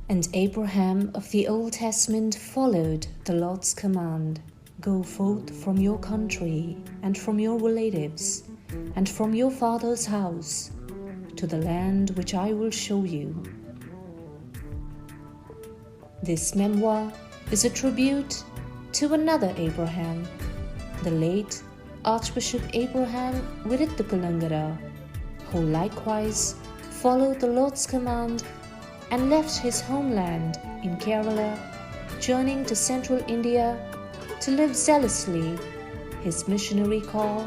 And Abraham of the Old Testament followed the Lord's command, "Go forth from your country and from your relatives and from your father's house to the land which I will show you." This memoir is a tribute to another Abraham, the late Archbishop Abraham Viruthakulangara, who likewise followed the Lord's command and left his homeland in Kerala, journeying to central India to live zealously his missionary call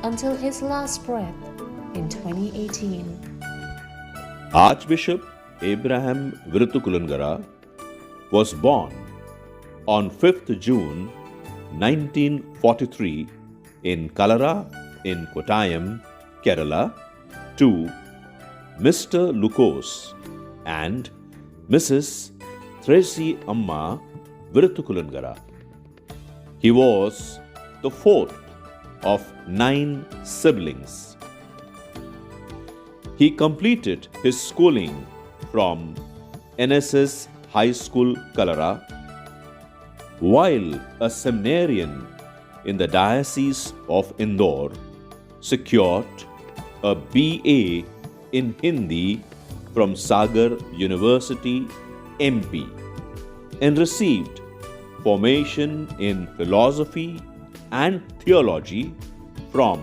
until his last breath in 2018. Archbishop Abraham Viruthakulangara was born on 5th June 1943 in Kalara in Kottayam, Kerala, to Mr. Lucas and Mrs. Tracy Amma Viruthakulangara. He was the fourth of 9 siblings. He completed his schooling from NSS High School, Kalara, while a seminarian in the Diocese of Indore secured a BA in Hindi from Sagar University, MP, and received formation in philosophy and theology from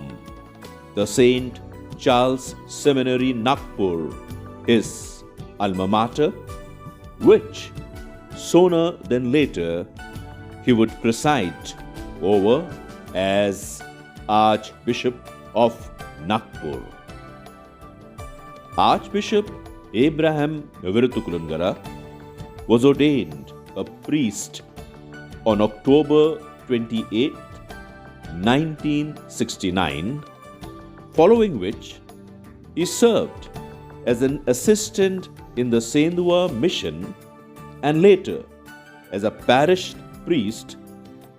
the St. Charles Seminary, Nagpur, his alma mater, which sooner than later he would preside over as Archbishop of Nagpur. Archbishop Abraham Viruthakulangara was ordained a priest on October 28, 1969, following which he served as an assistant in the Khandwa mission and later as a parish priest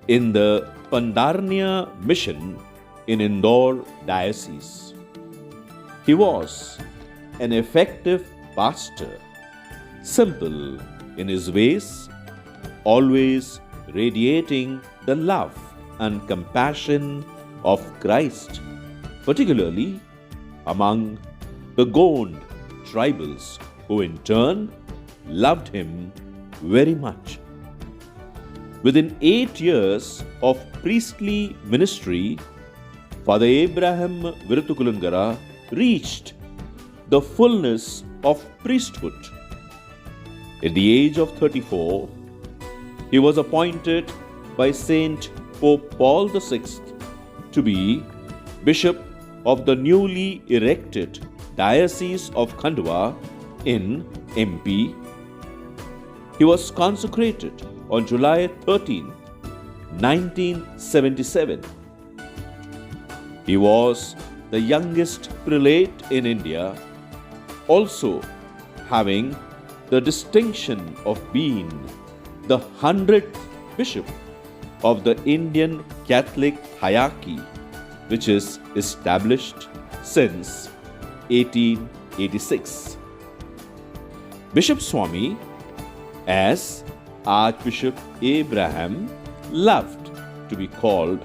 in the Pandarnia mission in Indore Diocese. He was an effective pastor, simple in his ways, always radiating the love and compassion of Christ, particularly among the Gond tribals, who in turn loved him very much. Within 8 years of priestly ministry, Father Abraham Viruthakulangara reached the fullness of priesthood. At the age of 34, he was appointed by Saint Pope Paul VI to be Bishop of the newly erected Diocese of Khandwa in MP. He was consecrated on July 13, 1977. He was the youngest prelate in India, also having the distinction of being the 100th bishop of the Indian Catholic hierarchy, which is established since 1886. Bishop Swami, as Archbishop Abraham loved to be called,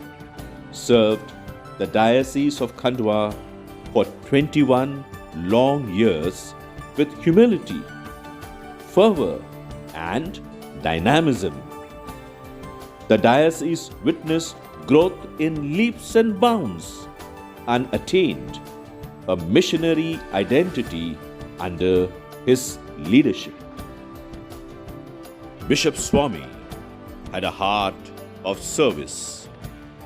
served the Diocese of Khandwa for 21 long years with humility, fervor, and dynamism. The diocese witnessed growth in leaps and bounds and attained a missionary identity under his leadership. Bishop Swami had a heart of service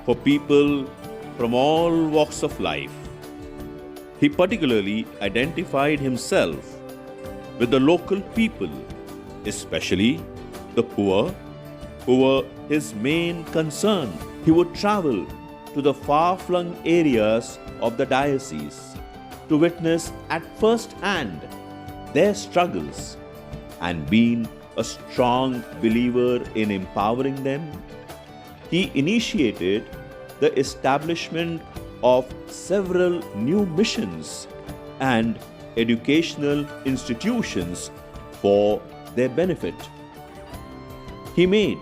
for people from all walks of life. He particularly identified himself with the local people, especially the poor, who were his main concern. He would travel to the far-flung areas of the diocese to witness at first hand their struggles, and being a strong believer in empowering them, he initiated the establishment of several new missions and educational institutions for their benefit. He made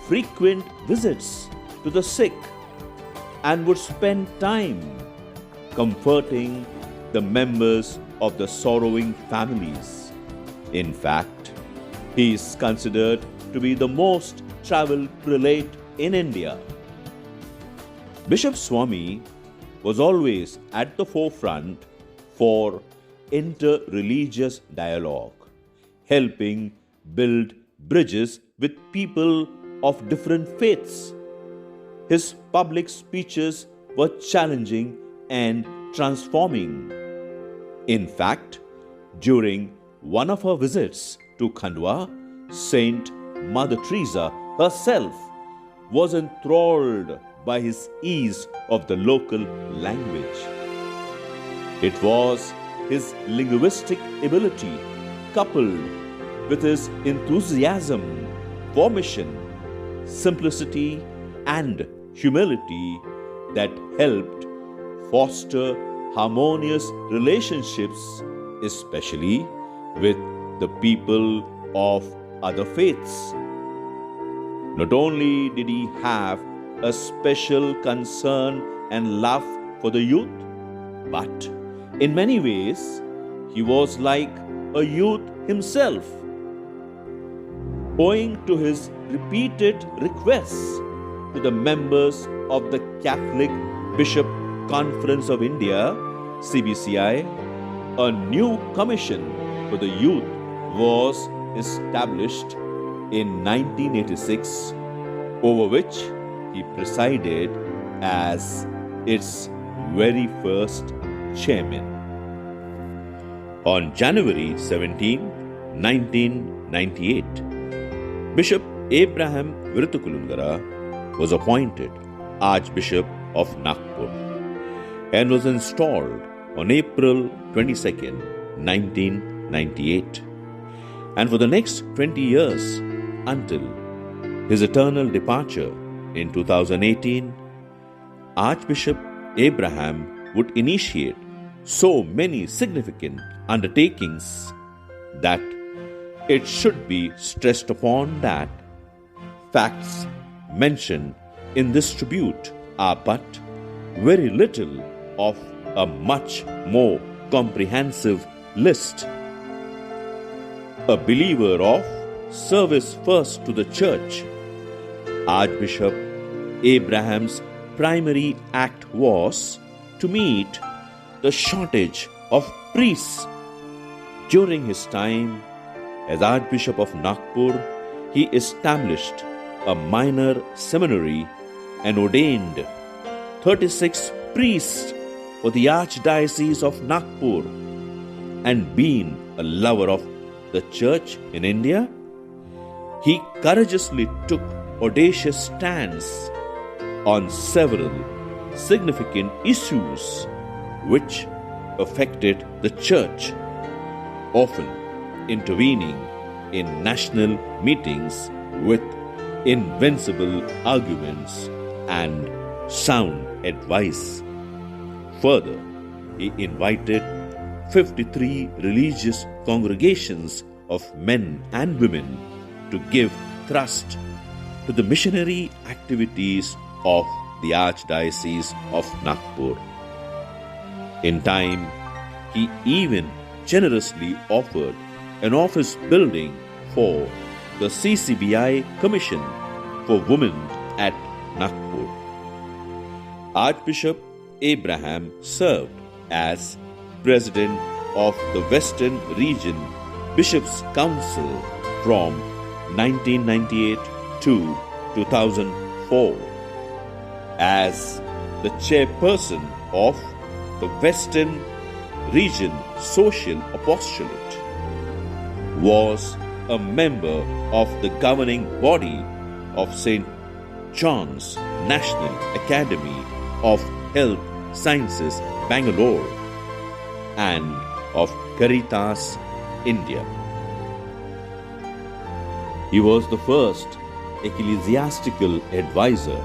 frequent visits to the sick and would spend time comforting the members of the sorrowing families. In fact, he is considered to be the most traveled prelate in India. Bishop Swami was always at the forefront for inter-religious dialogue, helping build bridges with people of different faiths. His public speeches were challenging and transforming. In fact, during one of her visits to Khandwa, Saint Mother Teresa herself was enthralled by his ease of the local language. It was his linguistic ability coupled with his enthusiasm for mission, simplicity, and humility that helped foster harmonious relationships, especially with the people of other faiths. Not only did he have a special concern and love for the youth, but in many ways, he was like a youth himself. Owing to his repeated requests to the members of the Catholic Bishop Conference of India, CBCI, a new commission for the youth was established in 1986, over which he presided as its very first chairman. On January 17, 1998, Bishop Abraham Viruthakulangara was appointed Archbishop of Nagpur and was installed on April 22, 1998. And for the next 20 years, until his eternal departure in 2018, Archbishop Abraham would initiate so many significant undertakings that it should be stressed upon that facts mentioned in this tribute are but very little of a much more comprehensive list. A believer of service first to the Church, Archbishop Abraham's primary act was to meet the shortage of priests. During his time as Archbishop of Nagpur, he established a minor seminary and ordained 36 priests for the Archdiocese of Nagpur. And being a lover of the Church in India, he courageously took audacious stands on several significant issues which affected the Church, often intervening in national meetings with invincible arguments and sound advice. Further, he invited 53 religious congregations of men and women to give thrust to the missionary activities of the Archdiocese of Nagpur. In time, he even generously offered an office building for the CCBI Commission for Women at Nagpur. Archbishop Abraham served as President of the Western Region Bishops' Council from 1998 to 2004, as the chairperson of the Western Region Social Apostolate, was a member of the governing body of St. John's National Academy of Health Sciences, Bangalore, and of Caritas, India. He was the first ecclesiastical advisor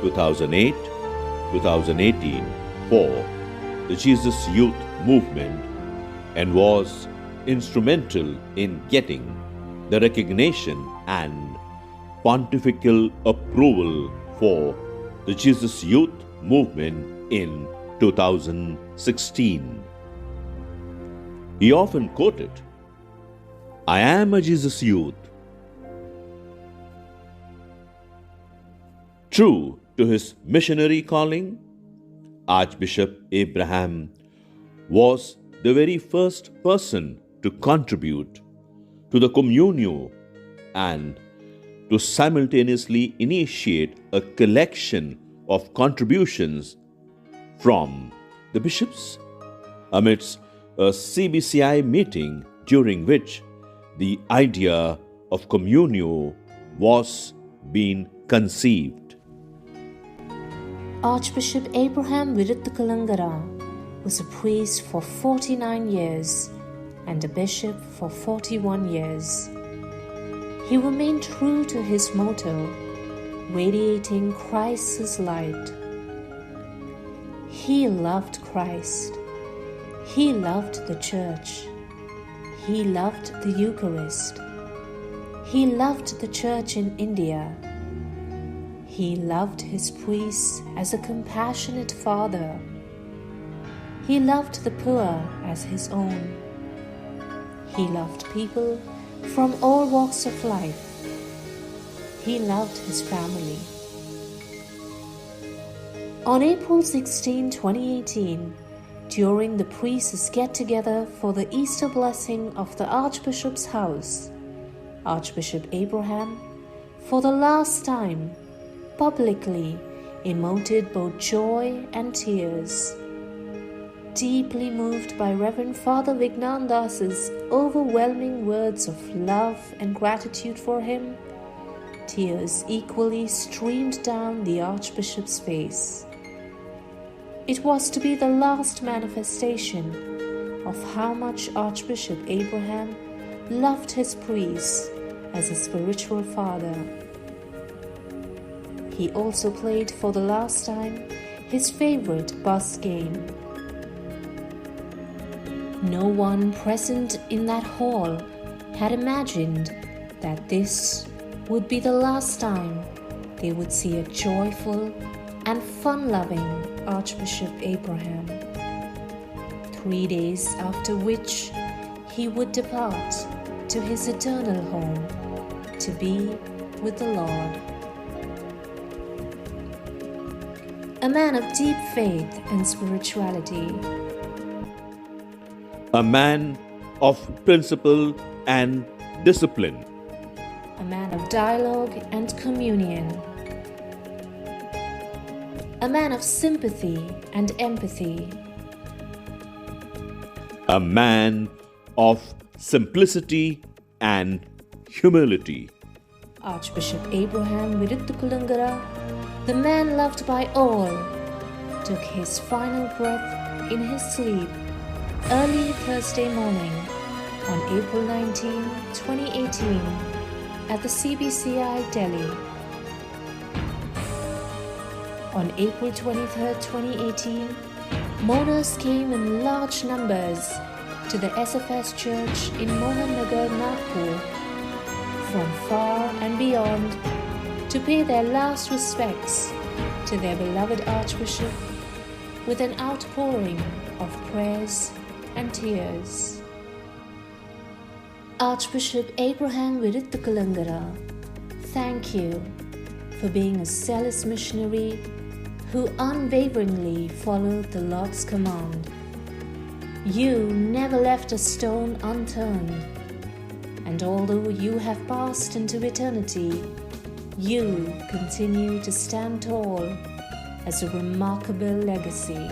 2008-2018 for the Jesus Youth Movement and was instrumental in getting the recognition and pontifical approval for the Jesus Youth Movement in 2016. He often quoted, "I am a Jesus Youth." True to his missionary calling, Archbishop Abraham was the very first person to contribute to the Communio and to simultaneously initiate a collection of contributions from the bishops amidst a CBCI meeting during which the idea of Communio was being conceived. Archbishop Abraham Viruthakulangara was a priest for 49 years and a bishop for 41 years. He remained true to his motto, radiating Christ's light. He loved Christ. He loved the Church. He loved the Eucharist. He loved the Church in India. He loved his priests as a compassionate father. He loved the poor as his own. He loved people from all walks of life. He loved his family. On April 16, 2018, during the priests' get-together for the Easter blessing of the Archbishop's house, Archbishop Abraham, for the last time, publicly emoted both joy and tears. Deeply moved by Reverend Father Vignan Das's overwhelming words of love and gratitude for him, tears equally streamed down the Archbishop's face. It was to be the last manifestation of how much Archbishop Abraham loved his priests as a spiritual father. He also played for the last time his favorite bus game. No one present in that hall had imagined that this would be the last time they would see a joyful and fun-loving Archbishop Abraham. 3 days after which he would depart to his eternal home to be with the Lord. A man of deep faith and spirituality. A man of principle and discipline. A man of dialogue and communion. A man of sympathy and empathy. A man of simplicity and humility. Archbishop Abraham Viruthakulangara, the man loved by all, took his final breath in his sleep early Thursday morning on April 19, 2018 at the CBCI Delhi. On April 23, 2018, mourners came in large numbers to the SFS Church in Mohannagar, Nagpur, from far and beyond to pay their last respects to their beloved Archbishop with an outpouring of prayers and tears. Archbishop Abraham Viruthakulangara, thank you for being a zealous missionary who unwaveringly followed the Lord's command. You never left a stone unturned, and although you have passed into eternity, you continue to stand tall as a remarkable legacy.